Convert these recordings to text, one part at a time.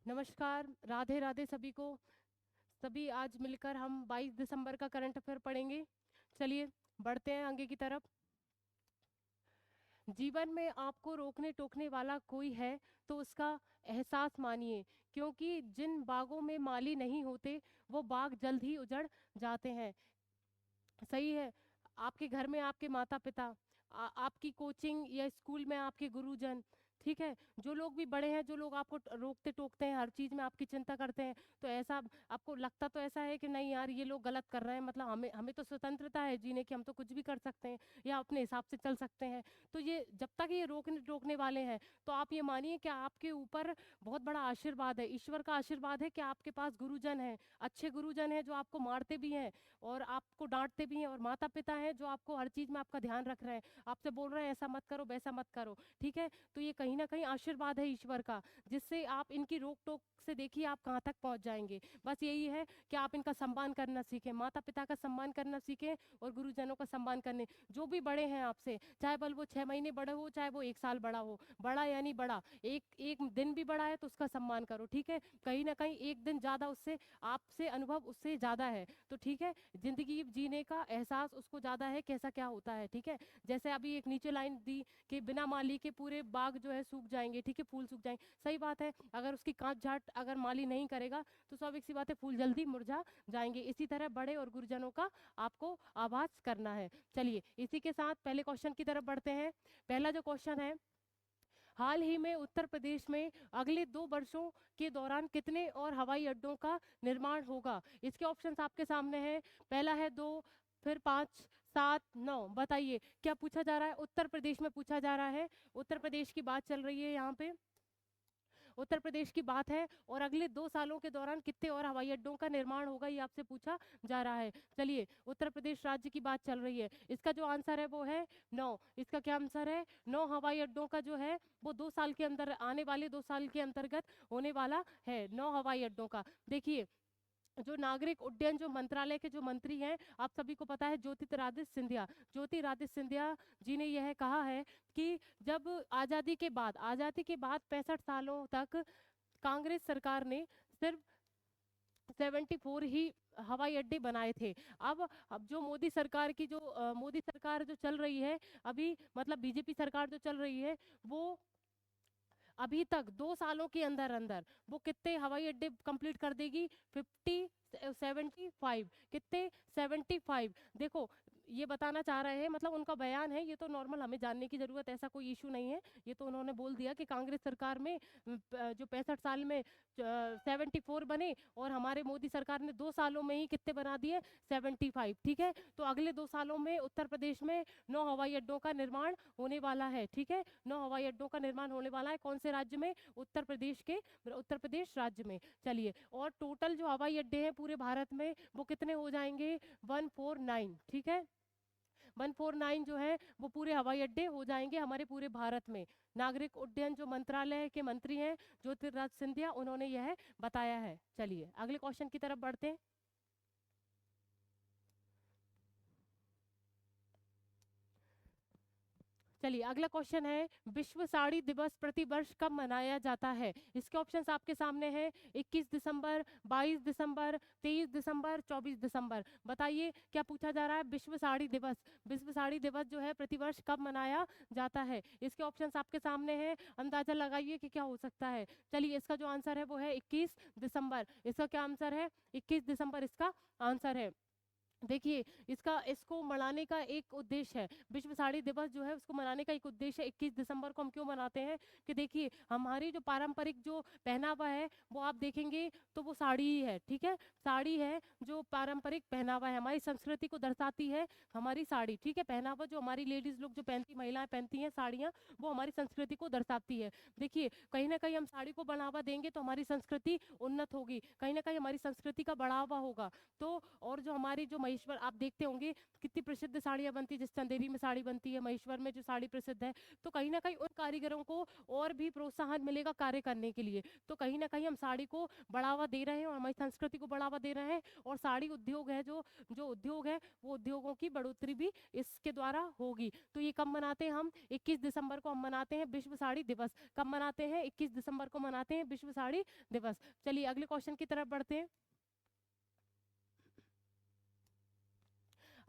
नमस्कार, राधे राधे सभी को। सभी आज मिलकर हम 22 दिसंबर का करंट अफेयर पढ़ेंगे। चलिए बढ़ते हैं आगे की तरफ। जीवन में आपको रोकने टोकने वाला कोई है तो उसका एहसास मानिए, क्योंकि जिन बागों में माली नहीं होते वो बाग जल्द ही उजड़ जाते हैं। सही है। आपके घर में आपके माता पिता, आपकी कोचिंग या स्कूल में आपके गुरुजन, ठीक है, जो लोग भी बड़े हैं, जो लोग आपको रोकते टोकते हैं, हर चीज में आपकी चिंता करते हैं, तो ऐसा आपको लगता तो ऐसा है कि नहीं यार ये लोग गलत कर रहे हैं, मतलब हमें हमें तो स्वतंत्रता है जीने की, हम तो कुछ भी कर सकते हैं या अपने हिसाब से चल सकते हैं। तो ये जब तक ये रोकने टोकने वाले हैं तो आप ये मानिए कि आपके ऊपर बहुत बड़ा आशीर्वाद है, ईश्वर का आशीर्वाद है कि आपके पास गुरुजन है, अच्छे गुरुजन है जो आपको मारते भी हैं और आपको डांटते भी हैं, और माता पिता हैं जो आपको हर चीज में आपका ध्यान रख रहे हैं, आपसे बोल रहे हैं ऐसा मत करो वैसा मत करो। ठीक है, तो ये कहीं ना कहीं आशीर्वाद है ईश्वर का, जिससे आप इनकी रोक टोक से देखिए आप कहाँ तक पहुंच जाएंगे। बस यही है कि आप इनका सम्मान करना सीखें, माता पिता का सम्मान करना सीखें और गुरुजनों का सम्मान करने, जो भी बड़े हैं आपसे, चाहे बल वो 6 महीने बड़े हो चाहे वो 1 साल बड़ा हो, बड़ा यानी बड़ा, एक एक दिन भी बड़ा है तो उसका सम्मान करो। ठीक है, कहीं ना कहीं एक दिन ज्यादा उससे, आपसे अनुभव उससे ज्यादा है, तो ठीक है, जिंदगी जीने का एहसास उसको ज्यादा है कैसा क्या होता है। ठीक है, जैसे अभी एक नीचे लाइन दी कि बिना माली के पूरे बाग जो है सूख जाएंगे, ठीक है, फूल सूख जाएंगे, सही बात है। अगर उसकी काट छांट अगर माली नहीं करेगा तो स्वाभाविक सी बात है फूल जल्दी मुरझा जाएंगे। इसी तरह बड़े और गुरुजनों का आपको आभास करना है। चलिए इसी के साथ पहले क्वेश्चन की तरफ बढ़ते हैं। पहला जो क्वेश्चन है, हाल ही में उत्तर प्रदेश में अगले 2 वर्षों के दौरान कितने और हवाई अड्डों का निर्माण होगा? इसके ऑप्शंस आपके सामने हैं। पहला है 2, फिर 5, 7, 9। बताइए क्या पूछा जा रहा है? उत्तर प्रदेश में पूछा जा रहा है, उत्तर प्रदेश की बात चल रही है यहाँ पे, उत्तर प्रदेश की बात है, और अगले 2 सालों के दौरान कितने और हवाई अड्डों का निर्माण होगा ये आपसे पूछा जा रहा है। चलिए उत्तर प्रदेश राज्य की बात चल रही है, इसका जो आंसर है वो है 9। इसका क्या आंसर है? 9 हवाई अड्डों का जो है वो 2 साल के अंदर, आने वाले 2 साल के अंतर्गत होने वाला है, 9 हवाई अड्डों का। देखिए जो नागरिक उड्डयन जो मंत्रालय के जो मंत्री हैं, आप सभी को पता है, ज्योतिरादित्य सिंधिया, ज्योतिरादित्य सिंधिया जी ने यह कहा है कि जब आजादी के बाद 65 सालों तक कांग्रेस सरकार ने सिर्फ 74 ही हवाई अड्डे बनाए थे। अब जो मोदी सरकार की जो मोदी सरकार जो चल रही है अभी, मतलब बीजेपी सरकार जो चल रही है, वो अभी तक 2 सालों के अंदर अंदर वो कितने हवाई अड्डे कंप्लीट कर देगी? 75, कितने? 75। देखो ये बताना चाह रहे हैं, मतलब उनका बयान है, ये तो नॉर्मल हमें जानने की जरूरत, ऐसा कोई इशू नहीं है। ये तो उन्होंने बोल दिया कि कांग्रेस सरकार में जो 65 साल में 74 बने, और हमारे मोदी सरकार ने 2 सालों में ही कितने बना दिए? 75। ठीक है, तो अगले 2 सालों में उत्तर प्रदेश में 9 हवाई अड्डों का निर्माण होने वाला है। ठीक है, 9 हवाई अड्डों का निर्माण होने वाला है, कौन से राज्य में? उत्तर प्रदेश के, उत्तर प्रदेश राज्य में। चलिए, और टोटल जो हवाई अड्डे हैं पूरे भारत में वो कितने हो जाएंगे? 149। ठीक है, 149 जो है वो पूरे हवाई अड्डे हो जाएंगे हमारे पूरे भारत में। नागरिक उड्डयन जो मंत्रालय के मंत्री हैं ज्योतिरादित्य सिंधिया, उन्होंने यह बताया है। चलिए अगले क्वेश्चन की तरफ बढ़ते हैं। चलिए अगला क्वेश्चन है, विश्व साड़ी दिवस प्रति वर्ष कब मनाया जाता है? इसके ऑप्शंस आपके सामने हैं, 21 दिसंबर, 22 दिसंबर, 23 दिसंबर, 24 दिसंबर। बताइए क्या पूछा जा रहा है? विश्व साड़ी दिवस, विश्व साड़ी दिवस जो है प्रतिवर्ष कब मनाया जाता है? इसके ऑप्शंस आपके सामने हैं, अंदाजा लगाइए कि क्या हो सकता है। चलिए इसका जो आंसर है वो है 21 दिसंबर। इसका क्या आंसर है? 21 दिसंबर इसका आंसर है। देखिए इसका, इसको मनाने का एक उद्देश्य है, विश्व साड़ी दिवस जो है उसको मनाने का एक उद्देश्य है। 21 दिसंबर को हम क्यों मनाते हैं कि देखिए हमारी जो पारंपरिक जो पहनावा है वो आप देखेंगे तो वो साड़ी ही है। ठीक है, साड़ी है जो पारंपरिक पहनावा है, हमारी संस्कृति को दर्शाती है हमारी साड़ी। ठीक है, पहनावा जो हमारी लेडीज लोग जो पहनती, महिलाएं पहनती हैं साड़ियाँ, वो हमारी संस्कृति को दर्शाती है। देखिए कहीं ना कहीं हम साड़ी को बढ़ावा देंगे तो हमारी संस्कृति उन्नत होगी, कहीं ना कहीं हमारी संस्कृति का बढ़ावा होगा। तो और जो हमारी जो महेश्वर आप देखते होंगे कितनी प्रसिद्ध साड़ियाँ बनती है, जिस चंदेरी में साड़ी बनती है, महेश्वर में जो साड़ी प्रसिद्ध है। तो कहीं ना कहीं उन कारीगरों को और भी प्रोत्साहन मिलेगा कार्य करने के लिए। तो कहीं ना कहीं हम साड़ी को बढ़ावा दे रहे हैं और हमारी संस्कृति को बढ़ावा दे रहे हैं, और साड़ी उद्योग है जो जो उद्योग है वो उद्योगों की बढ़ोतरी भी इसके द्वारा होगी। तो ये कब मनाते हैं हम? 21 दिसंबर को हम मनाते हैं विश्व साड़ी दिवस। कब मनाते हैं? 21 दिसंबर को मनाते हैं विश्व साड़ी दिवस। चलिए अगले क्वेश्चन की तरफ बढ़ते हैं।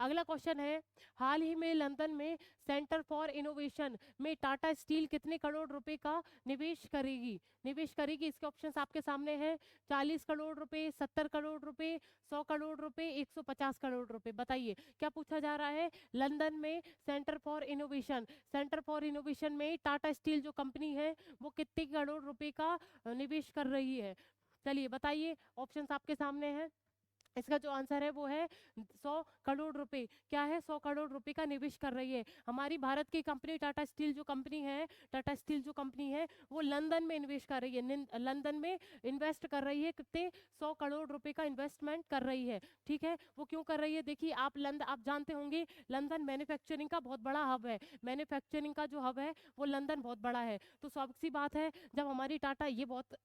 अगला क्वेश्चन है, हाल ही में लंदन में सेंटर फॉर इनोवेशन में टाटा स्टील कितने करोड़ रुपए का निवेश करेगी? इसके ऑप्शंस आपके सामने हैं। 40 करोड़ रुपए, 70 करोड़ रुपए, 100 करोड़ रुपए, 150 करोड़ रुपए। बताइए क्या पूछा जा रहा है? लंदन में सेंटर फॉर इनोवेशन में टाटा स्टील जो कंपनी है वो कितने करोड़ रुपए का निवेश कर रही है? चलिए बताइए, ऑप्शंस आपके सामने हैं। इसका जो आंसर है वो है 100 करोड़ रुपए। क्या है? 100 करोड़ रुपए का निवेश कर रही है हमारी भारत की कंपनी टाटा स्टील जो कंपनी है वो लंदन में इन्वेस्ट कर रही है। लंदन में इन्वेस्ट कर रही है कितने? 100 करोड़ रुपए का इन्वेस्टमेंट कर रही है। ठीक है, वो क्यों कर रही है? देखिए आप जानते होंगे लंदन मैन्युफैक्चरिंग का बहुत बड़ा हब है। मैन्युफैक्चरिंग का जो हब है वो लंदन बहुत बड़ा है। तो स्वाभाविक सी बात है, जब हमारी टाटा ये बहुत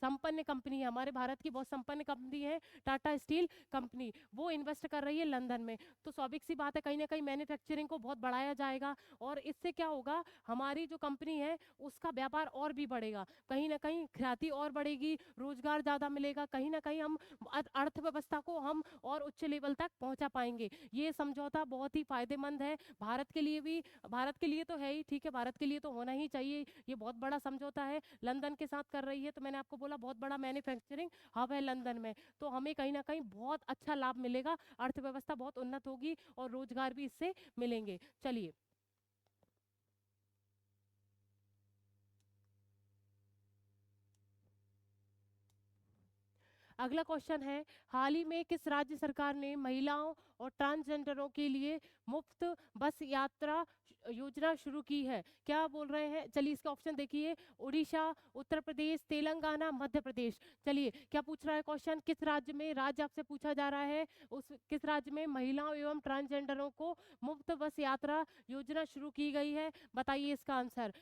संपन्न कंपनी है, हमारे भारत की बहुत संपन्न कंपनी है टाटा स्टील कंपनी, वो इन्वेस्ट कर रही है लंदन में। तो स्वाभाविक सी बात है कहीं ना कहीं मैन्युफैक्चरिंग को बहुत बढ़ाया जाएगा, और इससे क्या होगा, हमारी जो कंपनी है उसका व्यापार और भी बढ़ेगा, कहीं ना कहीं ख्याति और बढ़ेगी, रोजगार ज़्यादा मिलेगा, कहीं ना कहीं हम अर्थव्यवस्था को हम और उच्च लेवल तक पहुंचा पाएंगे। ये समझौता बहुत ही फायदेमंद है भारत के लिए भी। भारत के लिए तो है ही, ठीक है, भारत के लिए तो होना ही चाहिए। ये बहुत बड़ा समझौता है लंदन के साथ कर रही है, तो मैंने आपको बोला बहुत बड़ा मैन्युफैक्चरिंग हब है लंदन में। तो हमें कहीं ना कहीं बहुत अच्छा लाभ मिलेगा, अर्थव्यवस्था बहुत उन्नत होगी और रोजगार भी इससे मिलेंगे। चलिए अगला क्वेश्चन है, हाल ही में किस राज्य सरकार ने महिलाओं और ट्रांसजेंडरों के लिए मुफ्त बस यात्रा योजना शुरू की है? क्या बोल रहे हैं? चलिए इसका ऑप्शन देखिए, उड़ीसा, उत्तर प्रदेश, तेलंगाना, मध्य प्रदेश। चलिए क्या पूछ रहा है क्वेश्चन, किस राज्य में, राज्य आपसे पूछा जा रहा है, उस किस राज्य में महिलाओं एवं ट्रांसजेंडरों को मुफ्त बस यात्रा योजना शुरू की गई है? बताइए इसका आंसर।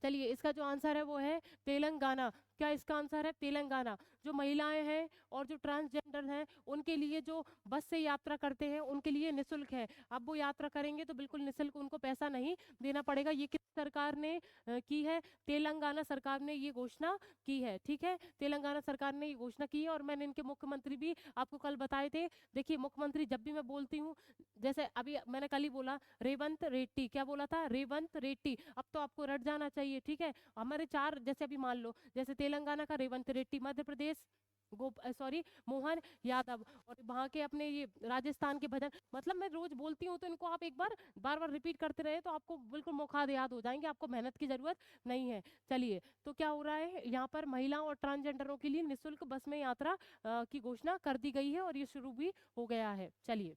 चलिए इसका जो आंसर है वो है तेलंगाना। क्या इसका आंसर है? तेलंगाना। जो महिलाएं हैं और जो ट्रांसजेंडर हैं उनके लिए जो बस से यात्रा करते हैं उनके लिए निशुल्क है। अब वो यात्रा करेंगे तो बिल्कुल निशुल्क, उनको पैसा नहीं देना पड़ेगा। ये किस सरकार ने की है? तेलंगाना सरकार ने ये घोषणा की है। ठीक है, तेलंगाना सरकार ने ये घोषणा की है, और मैंने इनके मुख्यमंत्री भी आपको कल बताए थे। देखिए मुख्यमंत्री जब भी मैं बोलती हूँ, जैसे अभी मैंने कल ही बोला रेवंत रेड्डी, क्या बोला था? रेवंत रेड्डी। अब तो आपको रट जाना चाहिए। ठीक है, हमारे चार, जैसे अभी मान लो जैसे तेलंगाना का रेवंत रेड्डी, मध्य प्रदेश सॉरी मोहन यादव, और वहाँ के अपने ये राजस्थान के भजन, मतलब मैं रोज बोलती हूँ तो इनको आप एक बार बार बार रिपीट करते रहे तो आपको बिल्कुल मुखाद याद हो जाएंगे, आपको मेहनत की जरूरत नहीं है। चलिए तो क्या हो रहा है यहाँ पर, महिलाओं और ट्रांसजेंडरों के लिए निःशुल्क बस में यात्रा की घोषणा कर दी गई है, और ये शुरू भी हो गया है। चलिए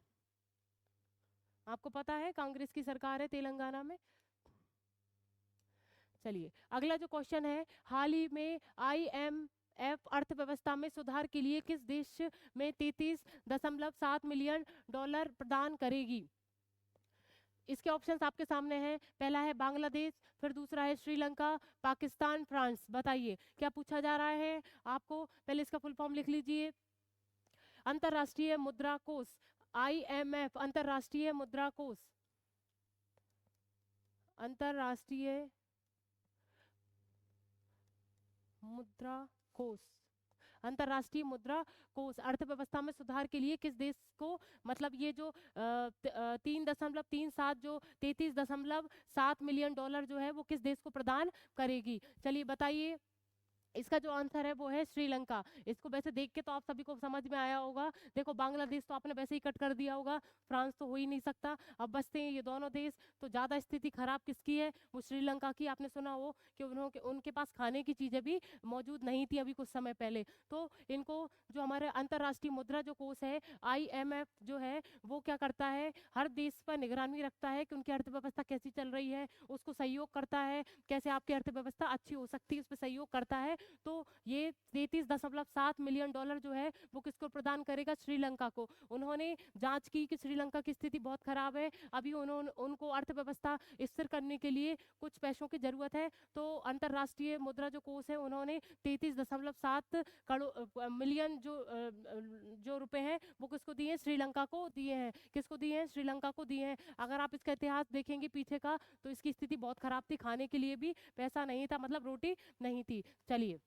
आपको पता है कांग्रेस की सरकार है तेलंगाना में। चलिए अगला जो क्वेश्चन है, हाल ही में IMF अर्थव्यवस्था में सुधार के लिए किस देश में 33.7 मिलियन डॉलर प्रदान करेगी? इसके ऑप्शंस आपके सामने हैं। पहला है बांग्लादेश, फिर दूसरा है श्रीलंका, पाकिस्तान, फ्रांस। बताइए क्या पूछा जा रहा है आपको? पहले इसका फुल फॉर्म लिख लीजिए। अंतर्राष्ट्रीय मुद्रा कोष, IMF अंतर्राष्ट्रीय मुद्रा कोष, अंतर्राष्ट्रीय मुद्रा कोष, अंतर्राष्ट्रीय मुद्रा कोष अर्थव्यवस्था में सुधार के लिए किस देश को, मतलब ये जो 3.37 जो 33.7 मिलियन डॉलर जो है वो किस देश को प्रदान करेगी? चलिए बताइए। इसका जो आंसर है वो है श्रीलंका। इसको वैसे देख के तो आप सभी को समझ में आया होगा। देखो बांग्लादेश तो आपने वैसे ही कट कर दिया होगा, फ्रांस तो हो ही नहीं सकता। अब बचते हैं ये दोनों देश। तो ज़्यादा स्थिति खराब किसकी है? वो श्रीलंका की। आपने सुना हो कि उनके पास खाने की चीज़ें भी मौजूद नहीं थी अभी कुछ समय पहले। तो इनको जो हमारे अंतर्राष्ट्रीय मुद्रा जो कोष है IMF जो है वो क्या करता है, हर देश पर निगरानी रखता है कि उनकी अर्थव्यवस्था कैसी चल रही है, उसको सहयोग करता है, कैसे आपकी अर्थव्यवस्था अच्छी हो सकती है उस पर सहयोग करता है, तो ये 33.7 मिलियन डॉलर जो है वो किसको प्रदान करेगा? श्रीलंका को। उन्होंने जांच की कि श्रीलंका की स्थिति बहुत खराब है, अभी उन्होंने उनको अर्थव्यवस्था स्थिर करने के लिए कुछ पैसों की जरूरत है, तो अंतर्राष्ट्रीय मुद्रा जो कोष है उन्होंने 33.7 करोड़ मिलियन जो रुपए हैं वो किसको दिए हैं? श्रीलंका को दिए हैं। किसको दिए हैं? श्रीलंका को दिए हैं। अगर आप इसका इतिहास देखेंगे पीछे का, तो इसकी स्थिति बहुत खराब थी, खाने के लिए भी पैसा नहीं था, मतलब रोटी नहीं थी। चलिए,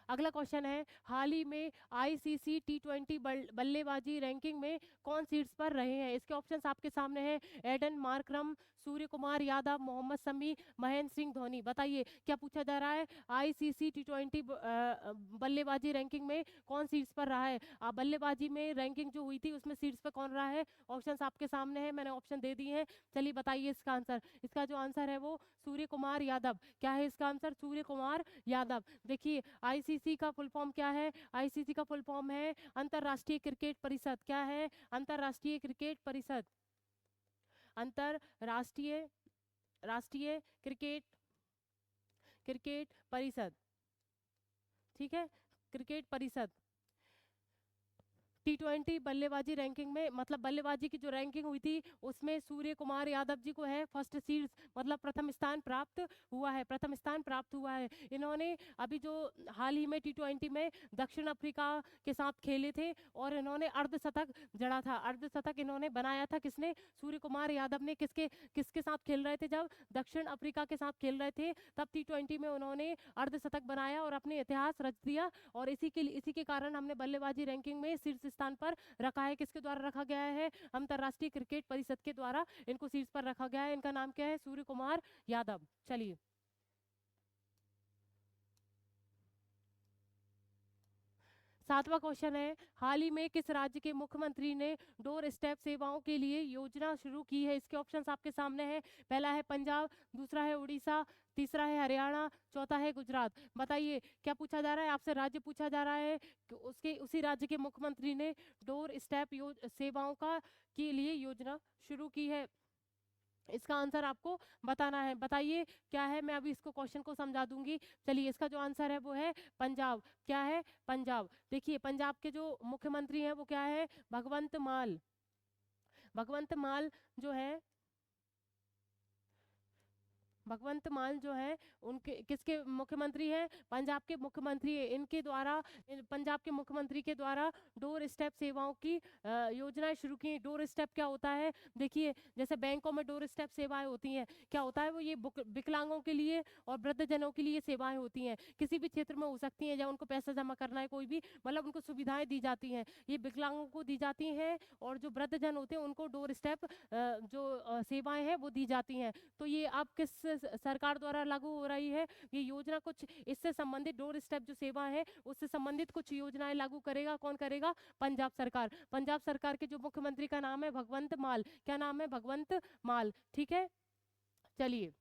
अगला क्वेश्चन है, हाल ही में आईसीसी T20 बल्लेबाजी रैंकिंग में कौन सीट्स पर रहे हैं? इसके ऑप्शंस आपके सामने हैं। Aiden Markram, Surya Kumar Yadav, Mohammed Shami, Mahendra Singh Dhoni. बताइए क्या पूछा जा रहा है? आईसीसी T20 बल्लेबाजी रैंकिंग में कौन सीट्स पर रहा है? बल्लेबाजी में रैंकिंग जो हुई थी उसमें सीट्स पर कौन रहा है? ऑप्शंस आपके सामने है, मैंने ऑप्शन दे दिए हैं। चलिए बताइए इसका आंसर। इसका जो आंसर है वो सूर्य कुमार यादव। क्या है इसका आंसर? सूर्य कुमार यादव। देखिए, आईसीसी का फुल फॉर्म क्या है? आईसीसी का फुल फॉर्म है अंतर्राष्ट्रीय क्रिकेट परिषद। क्या है? अंतर्राष्ट्रीय क्रिकेट परिषद। अंतर्राष्ट्रीय राष्ट्रीय क्रिकेट क्रिकेट परिषद, ठीक है, क्रिकेट परिषद। T20 बल्लेबाजी रैंकिंग में, मतलब बल्लेबाजी की जो रैंकिंग हुई थी उसमें सूर्य कुमार यादव जी को है फर्स्ट सीड्स, मतलब प्रथम स्थान प्राप्त हुआ है, प्रथम स्थान प्राप्त हुआ है। इन्होंने अभी जो हाल ही में T20 में दक्षिण अफ्रीका के साथ खेले थे और इन्होंने अर्धशतक जड़ा था, अर्धशतक इन्होंने बनाया था। किसने? सूर्य कुमार यादव ने। किसके किसके साथ खेल रहे थे? जब दक्षिण अफ्रीका के साथ खेल रहे थे तब T20 में उन्होंने अर्धशतक बनाया और अपने इतिहास रच दिया, और इसी के कारण हमने बल्लेबाजी रैंकिंग में शीर्ष स्थान पर रखा है। किसके द्वारा रखा गया है? अंतर्राष्ट्रीय क्रिकेट परिषद के द्वारा इनको शीर्ष पर रखा गया है। इनका नाम क्या है? सूर्य कुमार यादव। चलिए, 7वां क्वेश्चन है, हाल ही में किस राज्य के मुख्यमंत्री ने डोर स्टेप सेवाओं के लिए योजना शुरू की है? इसके ऑप्शंस आपके सामने हैं। पहला है पंजाब, दूसरा है उड़ीसा, तीसरा है हरियाणा, चौथा है गुजरात। बताइए क्या पूछा जा रहा है? आपसे राज्य पूछा जा रहा है कि उसके उसी राज्य के मुख्यमंत्री ने डोर स्टेप सेवाओं का के लिए योजना शुरू की है। इसका आंसर आपको बताना है। बताइए क्या है? मैं अभी इसको क्वेश्चन को समझा दूंगी। चलिए, इसका जो आंसर है वो है पंजाब। क्या है? पंजाब। देखिए, पंजाब के जो मुख्यमंत्री हैं वो क्या है? भगवंत मान। भगवंत मान जो है, भगवंत मान जो है उनके किसके मुख्यमंत्री हैं? पंजाब के मुख्यमंत्री हैं। इनके द्वारा पंजाब के मुख्यमंत्री के द्वारा डोर स्टेप सेवाओं की योजनाएं शुरू की। डोर स्टेप क्या होता है? देखिए, जैसे बैंकों में डोर स्टेप सेवाएं होती हैं, क्या होता है वो? ये विकलांगों के लिए और वृद्धजनों के लिए सेवाएं होती हैं, किसी भी क्षेत्र में हो सकती हैं, जब उनको पैसा जमा करना है कोई भी, मतलब उनको सुविधाएं दी जाती हैं, ये विकलांगों को दी जाती हैं, और जो वृद्धजन होते हैं उनको डोर स्टेप जो सेवाएं हैं वो दी जाती हैं। तो ये अब किस सरकार द्वारा लागू हो रही है ये योजना? कुछ इससे संबंधित डोर स्टेप जो सेवा है उससे संबंधित कुछ योजनाएं लागू करेगा। कौन करेगा? पंजाब सरकार। पंजाब सरकार के जो मुख्यमंत्री का नाम है भगवंत मान। क्या नाम है? भगवंत मान। ठीक है, चलिए,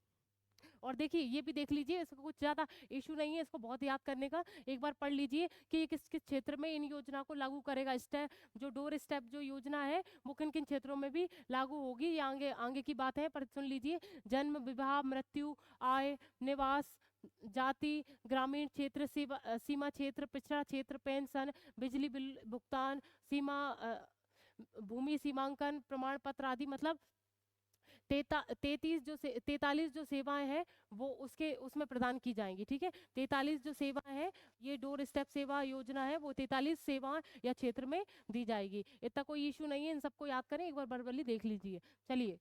और देखिए ये भी देख लीजिए, इसको कुछ ज़्यादा इशू नहीं है इसको बहुत याद करने का। एक बार पढ़ लीजिए कि ये किस किस क्षेत्र में इन योजना को लागू करेगा। स्टेप जो डोर स्टेप जो योजना है वो किन किन क्षेत्रों में भी लागू होगी, ये आगे आगे की बात है, पर सुन लीजिए। जन्म, विवाह, मृत्यु, आय, निवास, जाति, ग्रामीण क्षेत्र, सीमा क्षेत्र, पिछड़ा क्षेत्र, पेंशन, बिजली बिल भुगतान, सीमा भूमि सीमांकन प्रमाण पत्र आदि, मतलब 43 जो सेवाएं हैं वो उसके उसमें प्रदान की जाएंगी। ठीक है, 43 जो सेवाएं हैं, ये डोर स्टेप सेवा योजना है, वो 43 सेवाएं या क्षेत्र में दी जाएगी। इतना कोई इशू नहीं है, इन सबको याद करें, एक बार बरबली देख लीजिए। चलिए,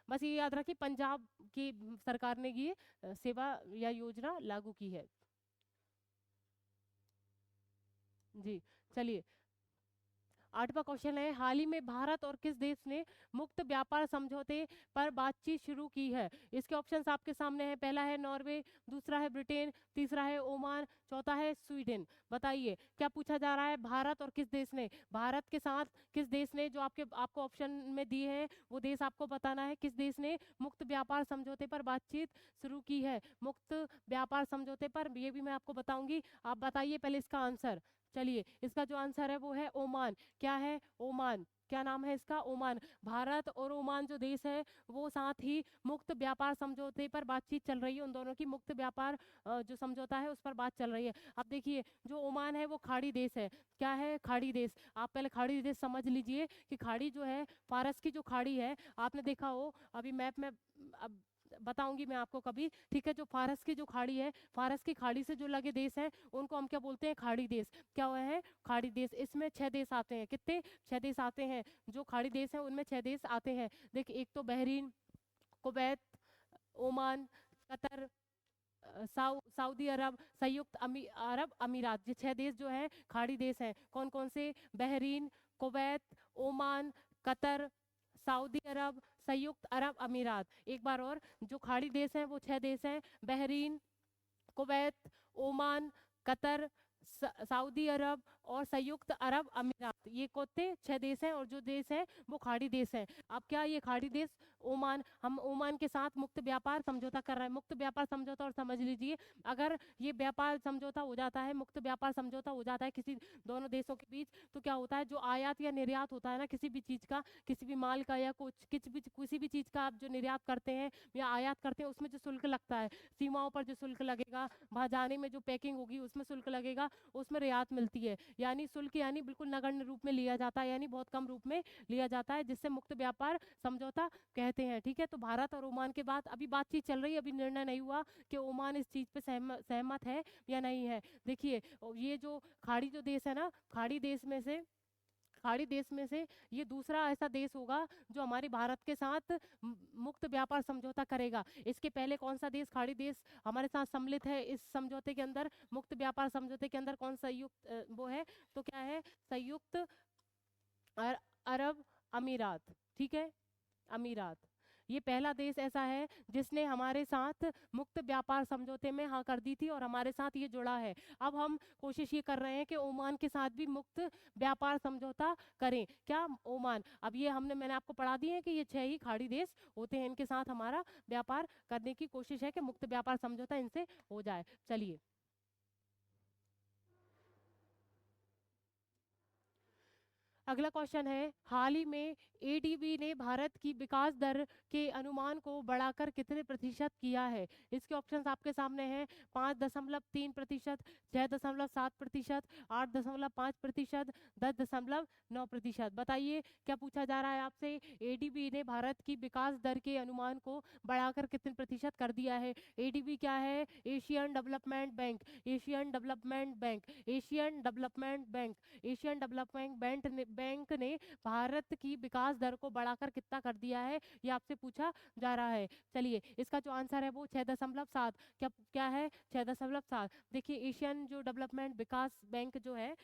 बस ये याद रखिए पंजाब की सरकार ने ये सेवा या योजना लागू की है। जी, चलिए, 8वां क्वेश्चन है, हाल ही में भारत और किस देश ने मुक्त व्यापार समझौते पर बातचीत शुरू की है? इसके ऑप्शंस आपके सामने हैं। पहला है नॉर्वे, दूसरा है ब्रिटेन, तीसरा है ओमान, चौथा है स्वीडन। बताइए क्या पूछा जा रहा है? भारत और किस देश ने, भारत के साथ किस देश ने, जो आपको ऑप्शन में दिए हैं वो देश आपको बताना है, किस देश ने मुक्त व्यापार समझौते पर बातचीत शुरू की है? मुक्त व्यापार समझौते पर, ये भी मैं आपको बताऊंगी, आप बताइए पहले इसका आंसर। चलिए इसका जो आंसर है वो है ओमान। क्या है? ओमान। क्या नाम है इसका? ओमान। भारत और ओमान जो देश है वो साथ ही मुक्त व्यापार समझौते पर बातचीत चल रही है, उन दोनों की मुक्त व्यापार जो समझौता है उस पर बात चल रही है। अब देखिए जो ओमान है वो खाड़ी देश है। क्या है? खाड़ी देश। आप पहले खाड़ी देश समझ लीजिए कि खाड़ी जो है, फारस की जो खाड़ी है, आपने देखा हो अभी मैप में, अब बताऊंगी मैं आपको कभी, ठीक है? जो फारस की जो खाड़ी है, फारस की खाड़ी से जो लगे देश हैं उनको हम क्या बोलते हैं? खाड़ी देश। क्या हुआ है? खाड़ी देश। इसमें 6 देश आते हैं। कितने? 6 देश आते हैं। जो खाड़ी देश हैं उनमें 6 देश आते हैं। देखिए एक तो Bahrain, Kuwait, Oman, Qatar, Saudi Arab, Arab Emirates. ये 6 देश जो हैं खाड़ी देश हैं। कौन कौन से? Bahrain, Kuwait, Oman, Qatar, Saudi Arab, संयुक्त अरब अमीरात। एक बार और, जो खाड़ी देश हैं वो 6 देश हैं। Bahrain, Kuwait, Oman, Qatar, Saudi Arab और संयुक्त अरब अमीरात। ये कौन 6 देश हैं, और जो देश हैं वो खाड़ी देश हैं। अब क्या ये खाड़ी देश, ओमान, हम ओमान के साथ मुक्त व्यापार समझौता कर रहे हैं। मुक्त व्यापार समझौता, और समझ लीजिए अगर ये व्यापार समझौता हो जाता है, मुक्त व्यापार समझौता हो जाता है किसी दोनों देशों के बीच, तो क्या होता है? जो आयात या निर्यात होता है ना किसी भी चीज़ का, किसी भी माल का या कुछ किसी भी चीज़ का आप जो निर्यात करते हैं या आयात करते हैं, उसमें जो शुल्क लगता है, सीमाओं पर जो शुल्क लगेगा, वहाँ जाने में जो पैकिंग होगी उसमें शुल्क लगेगा, उसमें रियायत मिलती है। यानी शुल्क यानी बिल्कुल नगण्य रूप में लिया जाता है, यानी बहुत कम रूप में लिया जाता है, जिससे मुक्त व्यापार समझौता कहते हैं। ठीक है? तो भारत और ओमान के बाद अभी बातचीत चल रही है, अभी निर्णय नहीं हुआ कि ओमान इस चीज़ पे सहमत है या नहीं है। देखिए ये जो खाड़ी जो देश है ना, खाड़ी देश में से ये दूसरा ऐसा देश होगा जो हमारे भारत के साथ मुक्त व्यापार समझौता करेगा। इसके पहले कौन सा देश खाड़ी देश हमारे साथ सम्मिलित है इस समझौते के अंदर, मुक्त व्यापार समझौते के अंदर? कौन संयुक्त वो है, तो क्या है? संयुक्त अरब अमीरात। ठीक है? अमीरात। ये पहला देश ऐसा है जिसने हमारे साथ मुक्त व्यापार समझौते में हाँ कर दी थी और हमारे साथ ये जुड़ा है। अब हम कोशिश ये कर रहे हैं कि ओमान के साथ भी मुक्त व्यापार समझौता करें। क्या? ओमान। अब ये मैंने आपको पढ़ा दी है कि ये 6 ही खाड़ी देश होते हैं, इनके साथ हमारा व्यापार करने की कोशिश है कि मुक्त व्यापार समझौता इनसे हो जाए। चलिए अगला क्वेश्चन है, हाल ही में एडीबी ने भारत की विकास दर के अनुमान को बढ़ाकर कितने प्रतिशत किया है? इसके ऑप्शंस आपके सामने हैं। 5.3%, 6.7%, 8.5%, 10.9%। बताइए क्या पूछा जा रहा है आपसे? एडीबी ने भारत की विकास दर के अनुमान को बढ़ाकर कितने प्रतिशत कर दिया है? एडीबी क्या है? Asian development bank. Asian development bank. Asian development bank. Asian development bank ने भारत की विकास दर को बढ़ाकर कितना कर दिया है, ये आपसे पूछा जा रहा है। चलिए इसका जो आंसर है वो 6.7। क्या क्या है? 6.7। देखिए एशियन जो डेवलपमेंट विकास बैंक जो है,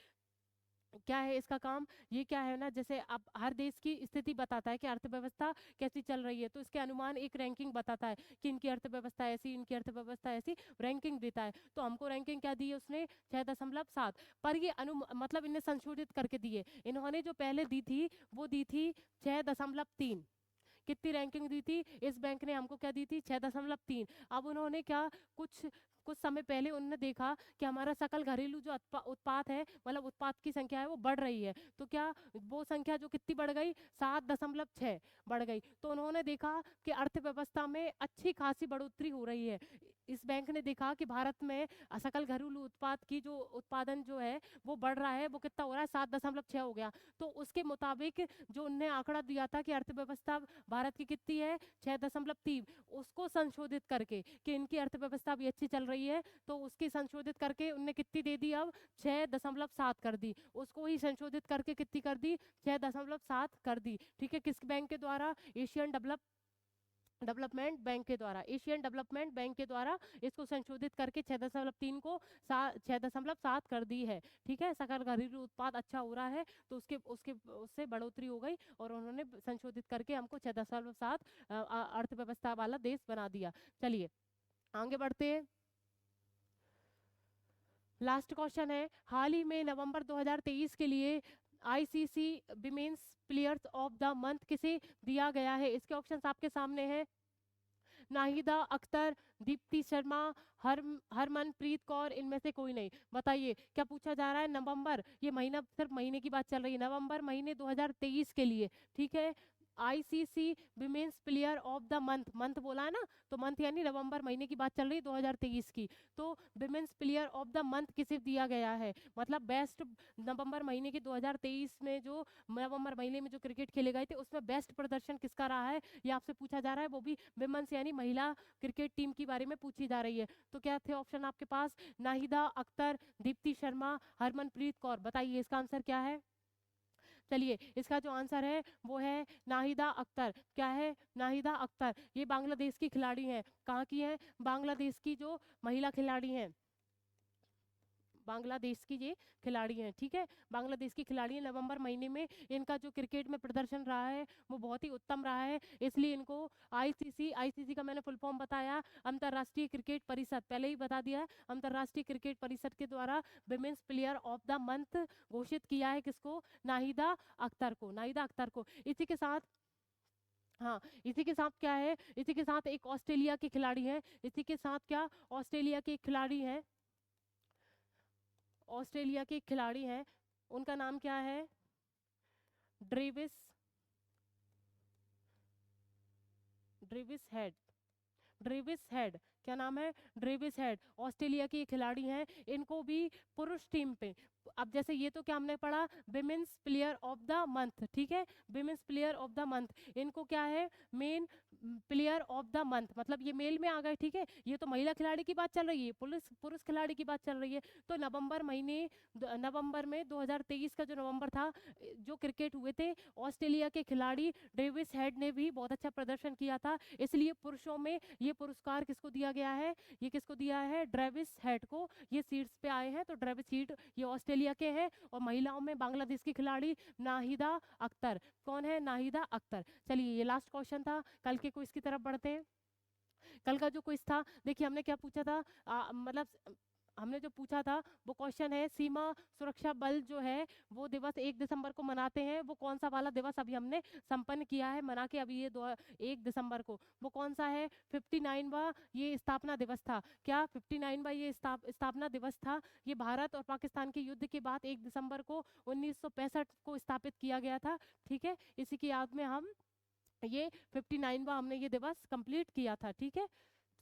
क्या है इसका काम? ये क्या है ना, जैसे अब हर देश की स्थिति बताता है कि अर्थव्यवस्था कैसी चल रही है, तो इसके अनुमान एक रैंकिंग बताता है कि इनकी अर्थव्यवस्था ऐसी, इनकी अर्थव्यवस्था ऐसी, रैंकिंग देता है। तो हमको रैंकिंग क्या दी है उसने? 6.7। पर ये मतलब इन्हें संशोधित करके दिए। इन्होंने जो पहले दी थी वो दी थी 6.3। कितनी रैंकिंग दी थी इस बैंक ने हमको? क्या दी थी? 6.3। अब उन्होंने क्या, कुछ कुछ समय पहले उन्होंने देखा कि हमारा सकल घरेलू जो उत्पाद है, मतलब उत्पाद की संख्या है वो बढ़ रही है। तो क्या वो संख्या जो कितनी बढ़ गई? 7.6 बढ़ गई। तो उन्होंने देखा कि अर्थव्यवस्था में अच्छी खासी बढ़ोतरी हो रही है। इस बैंक ने देखा कि भारत में सकल घरेलू उत्पाद की जो उत्पादन जो है वो बढ़ रहा है। वो कितना हो रहा है? 7.6 हो गया। तो उसके मुताबिक जो उनने आंकड़ा दिया था कि अर्थव्यवस्था भारत की कितनी है? 6.3। उसको संशोधित करके कि इनकी अर्थव्यवस्था भी अच्छी चल रही है, तो उसकी संशोधित करके उनने कितनी दे दी? अब 6.7 कर दी। उसको ही संशोधित करके कितनी कर दी? 6.7 कर दी। ठीक है? किस बैंक के द्वारा? एशियन डेवलपमेंट बैंक के द्वारा। एशियन डेवलपमेंट बैंक के द्वारा इसको संशोधित करके 6.3 को 6.7 कर दी है। ठीक है? सकल घरेलू उत्पाद अच्छा हो रहा है, तो उसके उसके उससे बढ़ोतरी हो गई और उन्होंने संशोधित करके हमको 6.7 अर्थव्यवस्था वाला देश बना दिया। चलिए आगे बढ़ते हैं। लास्ट क्वेश्चन है, हाल ही में नवंबर 2023 के लिए ICC women's players of the month किसे दिया गया है? इसके ऑप्शंस आपके सामने हैं। नाहिदा अख्तर, दीप्ति शर्मा, हरमनप्रीत कौर, इनमें से कोई नहीं। बताइए क्या पूछा जा रहा है। नवंबर, ये महीना सिर्फ महीने की बात चल रही है, नवंबर महीने 2023 के लिए, ठीक है। ICC women's player of the month, month बोला है ना, तो मंथ यानी नवंबर महीने की बात चल रही है 2023 की। तो women's player of the month किसे दिया गया है, मतलब बेस्ट नवंबर महीने के 2023 में जो नवंबर महीने में जो क्रिकेट खेले गए थे उसमें बेस्ट प्रदर्शन किसका रहा है, ये आपसे पूछा जा रहा है, वो भी विमेंस यानी महिला क्रिकेट टीम के बारे में पूछी जा रही है। तो क्या थे ऑप्शन आपके पास, नाहिदा अख्तर, दीप्ति शर्मा, हरमनप्रीत कौर। बताइए इसका आंसर क्या है। चलिए इसका जो आंसर है वो है नाहिदा अख्तर। क्या है, नाहिदा अख्तर। ये बांग्लादेश की खिलाड़ी हैं। कहाँ की है, बांग्लादेश की जो महिला खिलाड़ी हैं, बांग्लादेश की ये खिलाड़ी हैं, ठीक है। बांग्लादेश की खिलाड़ी हैं। नवंबर महीने में इनका जो क्रिकेट में प्रदर्शन रहा है वो बहुत ही उत्तम रहा है, इसलिए इनको आईसीसी, आईसीसी का मैंने फुल फॉर्म बताया, अंतर्राष्ट्रीय क्रिकेट परिषद, पहले ही बता दिया है, अंतर्राष्ट्रीय क्रिकेट परिषद के द्वारा women's player of the month घोषित किया है किसको, नाहिदा अख्तर को, नाहिदा अख्तर को। इसी के साथ, हाँ, इसी के साथ क्या है, इसी के साथ एक ऑस्ट्रेलिया के खिलाड़ी हैं, इसी के साथ क्या, ऑस्ट्रेलिया के खिलाड़ी हैं, ऑस्ट्रेलिया के खिलाड़ी हैं, उनका नाम क्या है, ड्रेविस, ड्रेविस हेड, ड्रेविस हेड, क्या नाम है, ड्रेविस हेड, ऑस्ट्रेलिया के खिलाड़ी हैं। इनको भी पुरुष टीम पे, अब जैसे ये तो क्या हमने पढ़ा, women's player of the month, ठीक है, women's player of the month, इनको क्या है, main player of the month, मतलब ये मेल में आ गए, ठीक है। ये तो महिला खिलाड़ी की बात चल रही है, पुरुष पुरुष खिलाड़ी की बात चल रही है। तो नवंबर महीने, नवंबर में 2023 का जो नवंबर था, जो क्रिकेट हुए थे, ऑस्ट्रेलिया के खिलाड़ी डेविस हेड ने भी बहुत अच्छा प्रदर्शन किया था, इसलिए पुरुषों में ये पुरस्कार किसको दिया गया है, ये किसको दिया है, ड्रेविस हेड को। ये सीट्स पे आए हैं, तो ड्रेविस हेड ये ऑस्ट्रेलिया के हैं, और महिलाओं में बांग्लादेश की खिलाड़ी नाहिदा अख्तर, कौन है, नाहिदा अख्तर। चलिए ये लास्ट क्वेश्चन था, कल के क्विज की तरफ बढ़ते हैं। कल का जो क्विज था, देखिए हमने क्या पूछा था, मतलब हमने जो पूछा था वो क्वेश्चन है, सीमा सुरक्षा बल जो है वो दिवस 1 दिसंबर को मनाते हैं, वो कौन सा वाला दिवस अभी हमने संपन्न किया है, मना के अभी ये 1 दिसंबर को, वो कौन सा है, 59वां ये स्थापना दिवस था। क्या 59वां ये स्थापना दिवस था, ये भारत और पाकिस्तान के युद्ध के बाद 1 दिसंबर को 1965 को स्थापित किया गया था, ठीक है। इसी की याद में हम ये 59वां हमने ये दिवस कंप्लीट किया था, ठीक है।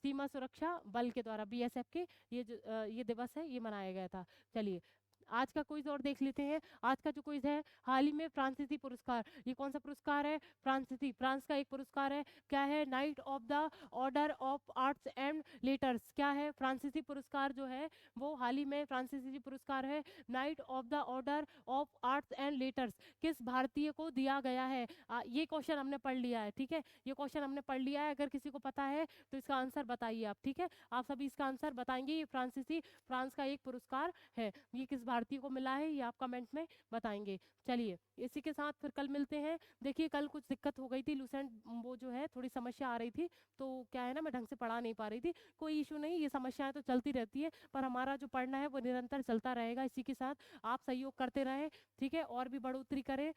सीमा सुरक्षा बल के द्वारा, बीएसएफ के, ये जो ये दिवस है ये मनाया गया था। चलिए आज का क्विज और देख लेते हैं। आज का जो क्विज है, हाल ही में फ्रांसीसी पुरस्कार, ये कौन सा पुरस्कार है, फ्रांसीसी, फ्रांस का एक पुरस्कार है, क्या है, night of the order of arts and letters, क्या है, फ्रांसीसी पुरस्कार जो है वो हाल ही में फ्रांसीसी पुरस्कार है, night of the order of arts and letters किस भारतीय को दिया गया है। ये क्वेश्चन हमने पढ़ लिया है, ठीक है, ये क्वेश्चन हमने पढ़ लिया है, अगर किसी को पता है तो इसका आंसर बताइए आप, ठीक है। आप सभी इसका आंसर बताएंगे, ये फ्रांसीसी, फ्रांस का एक पुरस्कार है, ये किस भारतीय को मिला है ये आप कमेंट में बताएंगे। चलिए इसी के साथ फिर कल मिलते हैं। देखिए कल कुछ दिक्कत हो गई थी, लूसेंट वो जो है थोड़ी समस्या आ रही थी, तो क्या है ना, मैं ढंग से पढ़ा नहीं पा रही थी, कोई इशू नहीं, ये समस्याएं तो चलती रहती है, पर हमारा जो पढ़ना है वो निरंतर चलता रहेगा। इसी के साथ आप सहयोग करते रहें, ठीक है, और भी बढ़ोतरी करें,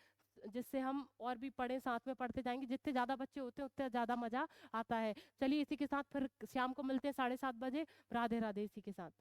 जिससे हम और भी पढ़ें, साथ में पढ़ते जाएंगे, जितने ज़्यादा बच्चे होते हैं उतने ज़्यादा मज़ा आता है। चलिए इसी के साथ फिर शाम को मिलते हैं 7:30 बजे। राधे राधे इसी के साथ।